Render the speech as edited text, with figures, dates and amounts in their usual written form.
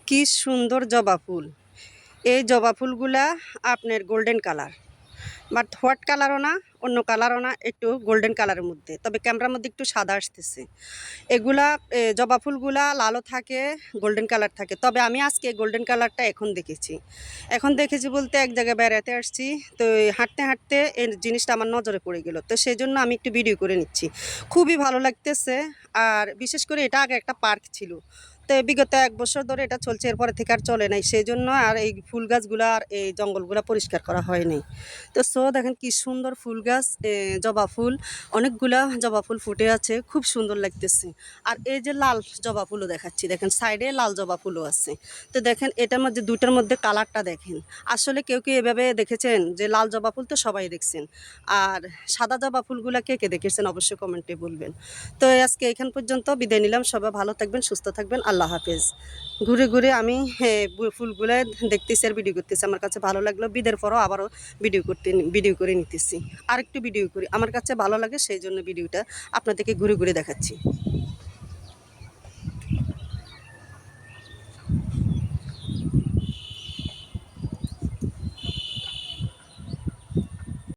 কি সুন্দর জবা ফুল। এই জবা ফুলগুলা আপনার গোল্ডেন কালার, বাট হোয়াইট কালারও না, অন্য কালারও না, একটু গোল্ডেন কালারের মধ্যে, তবে ক্যামেরার মধ্যে একটু সাদা আসতেছে। এগুলা জবা ফুলগুলা লালও থাকে, গোল্ডেন কালার থাকে, তবে আমি আজকে গোল্ডেন কালারটা এখন দেখেছি বলতে এক জায়গায় বেড়াতে আসছি, তো এই হাঁটতে হাঁটতে এই জিনিসটা আমার নজরে পড়ে গেল, তো সেই জন্য আমি একটু ভিডিও করে নিচ্ছি। খুবই ভালো লাগতেছে। আর বিশেষ করে এটা আগে একটা পার্ক ছিল, তো বিগত 1 বছর ধরে এটা চলছে, এরপরে থেকে আর চলে নাই, সেই জন্য আর এই ফুল গাছগুলো আর এই জঙ্গলগুলো পরিষ্কার করা হয় নাই। তো দেখেন কি সুন্দর ফুল গাছ, জবা ফুল, অনেকগুলা জবা ফুল ফুটে আছে, খুব সুন্দর লাগতেছে। আর এই যে লাল জবা ফুলও দেখাচ্ছি, দেখেন সাইডে লাল জবা ফুলও আছে। তো দেখেন এটার মধ্যে, দুটার মধ্যে কালারটা দেখেন। আসলে কেউ কি এভাবে দেখেছেন যে লাল জবা ফুল তো সবাই দেখছেন, আর সাদা জবা ফুলগুলা কে কে দেখেছেন অবশ্যই কমেন্টে বলবেন। তো আজকে এখান পর্যন্ত বিদায় নিলাম, সবাই ভালো থাকবেন, সুস্থ থাকবেন, আল্লাহ হাফেজ। ঘুরে ঘুরে আমি ফুলগুলো দেখতেছি আর ভিডিও করতেছি, আমার কাছে ভালো লাগলো, বিদের পরও আবারও ভিডিও করে নিতেছি। আর একটু ভিডিও করি, আমার কাছে ভালো লাগে, সেই জন্য ভিডিওটা আপনাদেরকে ঘুরে ঘুরে দেখাচ্ছি।